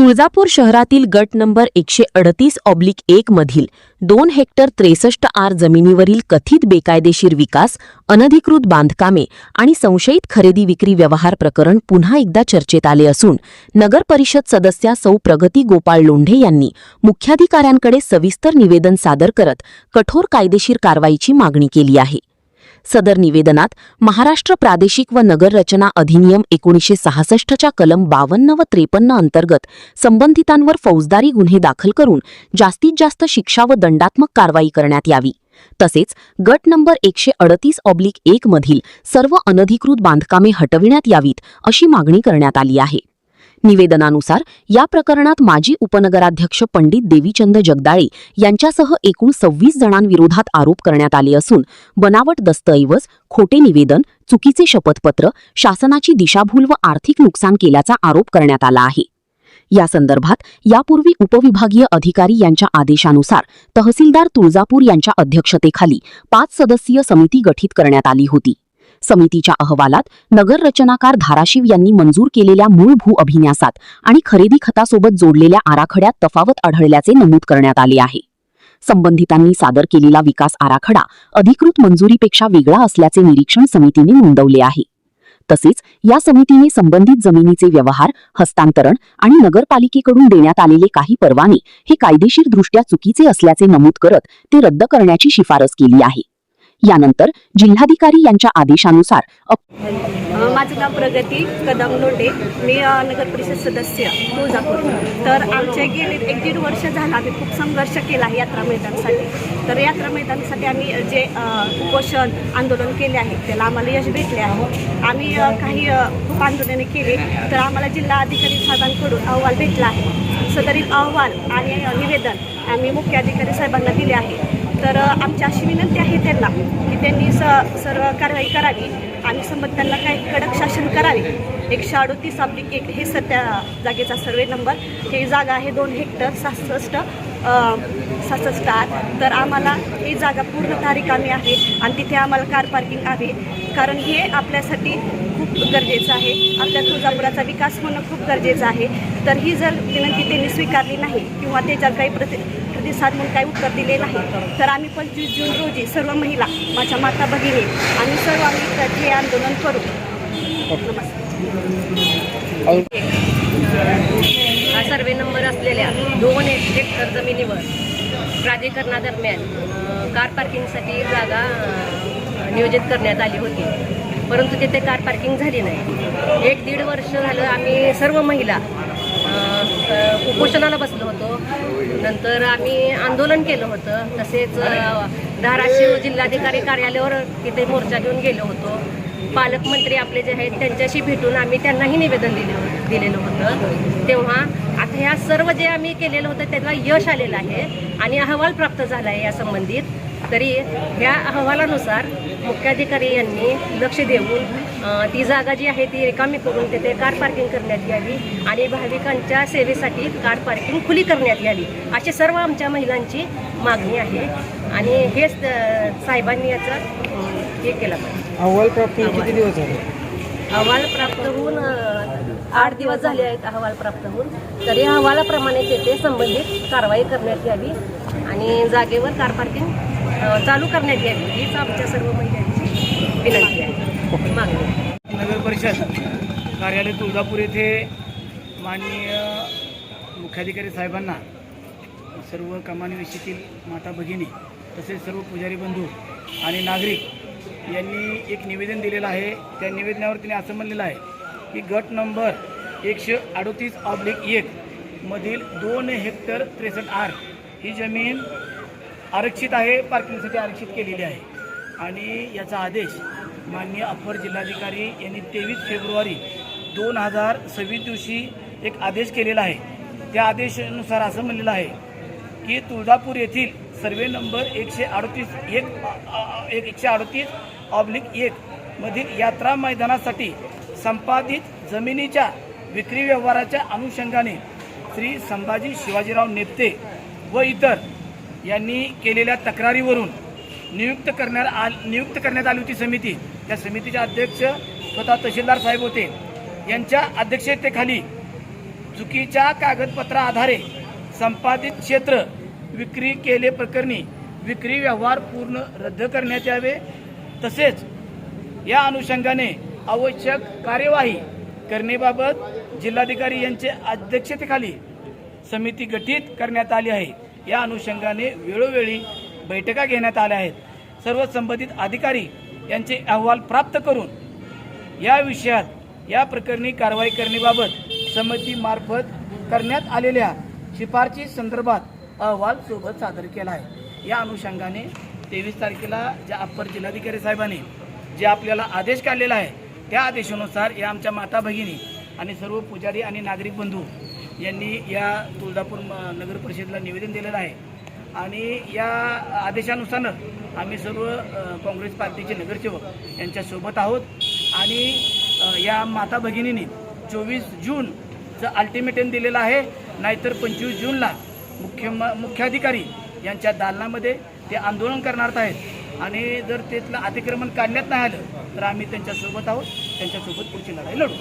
तुळजापूर शहरातील गट नंबर 138/1 मधील 2 हेक्टर 63 आर जमिनीवरील कथित बेकायदेशीर विकास, अनधिकृत बांधकामे आणि संशयित खरेदी विक्री व्यवहार प्रकरण पुन्हा एकदा चर्चेत आले असून नगर परिषद सदस्या सौ प्रगती गोपाळ लोंढे यांनी मुख्याधिकाऱ्यांकडे सविस्तर निवेदन सादर करत कठोर कायदेशीर कारवाईची मागणी केली आहे। सदर निवेदनात महाराष्ट्र प्रादेशिक व नगर रचना अधिनियम 1966च्या कलम 52 व 53 अंतर्गत संबंधितांवर फौजदारी गुन्हे दाखल करून जास्तीत जास्त शिक्षा व दंडात्मक कारवाई करण्यात यावी। तसेच गट नंबर 138/1 मधील सर्व अनधिकृत बांधकामे हटविण्यात यावीत अशी मागणी करण्यात आली आहे। निवेदनानुसार या प्रकरणात माजी उपनगराध्यक्ष पंडित देवीचंद जगदाळे यांच्यासह एकूण 26 जणांविरोधात आरोप करण्यात आले असून बनावट दस्तऐवज, खोटे निवेदन, चुकीचे शपथपत्र, शासनाची दिशाभूल व आर्थिक नुकसान केल्याचा आरोप करण्यात आला आहे। या संदर्भात यापूर्वी उपविभागीय अधिकारी यांच्या आदेशानुसार तहसीलदार तुळजापूर यांच्या अध्यक्षतेखाली 5 सदस्यीय समिती गठीत करण्यात आली होती। समितीच्या अहवालात नगर रचनाकार धाराशिव यांनी मंजूर केलेल्या मूळ भू अभिन्यासात आणि खरेदी खतासोबत जोडलेल्या आराखड्यात तफावत आढळल्याचे नमूद करण्यात आले आहे। संबंधितांनी सादर केलेला विकास आराखडा अधिकृत मंजुरीपेक्षा वेगळा असल्याचे निरीक्षण समितीने नोंदवले आहे। तसेच या समितीने संबंधित जमिनीचे व्यवहार, हस्तांतरण आणि नगरपालिकेकडून देण्यात आलेले काही परवाने हे कायदेशीरदृष्ट्या चुकीचे असल्याचे नमूद करत ते रद्द करण्याची शिफारस केली आहे। यानंतर जिल्हाधिकारी यांच्या आदेशानुसार माझं नाव प्रगती कदम लोंढे, मी नगर परिषद सदस्य तुळजापूर। तर आमच्या गेले 1-1.5 वर्ष झाला आम्ही खूप संघर्ष केला आहे यात्रा मैदानासाठी। तर यात्रा मैदानासाठी आम्ही जे उपोषण आंदोलन केले आहे त्याला आम्हाला यश भेटले आहे। आम्ही काही खूप आंदोलने केली तर आम्हाला जिल्हा अधिकारी साहेबांकडून अहवाल भेटला आहे। सदरील अहवाल आणि निवेदन आम्ही मुख्याधिकारी साहेबांना दिले आहे। तर आमची अशी विनंती आहे त्यांना की त्यांनी सर्व कारवाई करावी आणि संबंधितांना काही कडक शासन करावे। 138/1 हे सध्या जागेचा सर्वे नंबर, ही जागा आहे 2 हेक्टर 66 आर। तर आम्हाला ही जागा पूर्णतः रिकामी आहे आणि तिथे आम्हाला कार पार्किंग आहे, कारण हे आपल्यासाठी खूप गरजेचं आहे। आपल्या तुळजापुराचा विकास होणं खूप गरजेचं आहे। तर ही जर विनंती त्यांनी स्वीकारली नाही किंवा त्याच्यावर काही प्रतिसाद म्हणून काही उत्तर दिले नाही तर आम्ही 25 जून रोजी सर्व महिला, माझ्या माता भगिनी आणि सर्व आम्ही हे आंदोलन करू। हा सर्वे नंबर असलेल्या 2 हेक्टर जमिनीवर प्राधिकरणादरम्यान कार पार्किंगसाठी जागा नियोजित करण्यात आली होती, परंतु तिथे कार पार्किंग झाली नाही। 1-1.5 वर्ष झालं आम्ही सर्व महिला उपोषणाला बसलो होतो। नंतर आम्ही आंदोलन केलं होतं। तसेच धाराशिव जिल्हाधिकारी कार्यालयावर तिथे मोर्चा घेऊन गेलो होतो। पालकमंत्री आपले जे आहेत त्यांच्याशी भेटून आम्ही त्यांनाही निवेदन दिलेलं होतं। तेव्हा आता ह्या सर्व जे आम्ही केलेलं होतं त्याला यश आलेलं आहे आणि अहवाल प्राप्त झाला आहे या संबंधित। तरी ह्या अहवालानुसार मुख्याधिकारी यांनी लक्ष देऊन ती जागा जी आहे ती रिकामी करून तिथे कार पार्किंग करण्यात यावी आणि भाविकांच्या सेवेसाठी कार पार्किंग खुली करण्यात यावी अशी सर्व आमच्या महिलांची मागणी आहे आणि हेच साहेबांनी याचा हे केलं पाहिजे। अहवाल प्राप्त होऊन किती दिवस झाले? अहवाल प्राप्त होऊन 8 दिवस झाले आहेत अहवाल प्राप्त होऊन। तरी अहवालाप्रमाणे तेथे संबंधित कारवाई करण्यात यावी आणि जागेवर कार पार्किंग चालू करण्यात यावी हीच आमच्या सर्व महिलांची विनंती आहे, मागणी। नगर परिषद कार्यालय तुळजापूर येथे माननीय मुख्याधिकारी साहेबांना सर्व कमानीविषयीतील माता भगिनी तसेच सर्व पुजारी बंधू आणि नागरिक यांनी एक निवेदन दिलेलं आहे। त्या निवेदनावर त्यांनी असं म्हणलेलं आहे की गट नंबर 138/1 मधील 2 हेक्टर 63 आर ही जमीन आरक्षित आहे, पार्किंगसाठी आरक्षित केलेली आहे आणि याचा आदेश माननीय अप्पर जिल्हाधिकारी यांनी 23 फेब्रुवारी 2026 दिवशी एक आदेश केलेला आहे। त्या आदेशानुसार असं म्हणलेलं आहे की तुळजापूर येथील सर्वे नंबर 138/1 मधील यात्रा मैदानासाठी संपादित जमिनीच्या विक्री व्यवहाराच्या अनुषंगाने श्री संभाजी शिवाजीराव नेप्ते व इतर यांनी केलेल्या तक्रारीवरून नियुक्त करण्यात आली होती समिती। त्या समितीचे अध्यक्ष स्वतः तहसीलदार साहेब होते। यांच्या अध्यक्षतेखाली चुकीच्या कागदपत्रा आधारे संपादित क्षेत्र विक्री केले प्रकरणी विक्री व्यवहार पूर्ण रद्द करण्यात यावे। तसेच या अनुषंगाने आवश्यक कार्यवाही करण्याबाबत जिल्हाधिकारी यांच्या अध्यक्षतेखाली समिती गठीत करण्यात आली आहे। या अनुषंगाने वेळोवेळी बैठका घेण्यात आल्या आहेत। सर्व संबंधित अधिकारी यांचे अहवाल प्राप्त करून या विषयात या प्रकरणी कारवाई करण्याबाबत समितीमार्फत करण्यात आलेल्या शिफारशी संदर्भात अहवाल सोबत सादर केला आहे। या अनुषंगाने 23 तारखेला ज्या अप्पर जिल्हाधिकारी साहेबांनी जे आपल्याला आदेश काढलेला आहे त्या आदेशानुसार या आमच्या माता भगिनी आणि सर्व पुजारी आणि नागरिक बंधू यांनी या तुळजापूर नगर परिषदेला निवेदन दिलेलं आहे आणि या आदेशानुसार आम्ही सर्व काँग्रेस पार्टीचे नगरसेवक यांच्यासोबत आहोत आणि या माता भगिनींनी 24 जूनचं अल्टिमेटम दिलेलं आहे, नाहीतर 25 जूनला मुख्याधिकारी यांच्या दालनामध्ये ते आंदोलन करणार आहेत आणि जर त्यातलं अतिक्रमण काढण्यात नाही आलं तर आम्ही त्यांच्यासोबत आहोत, त्यांच्यासोबत पुढची लढाई लढू।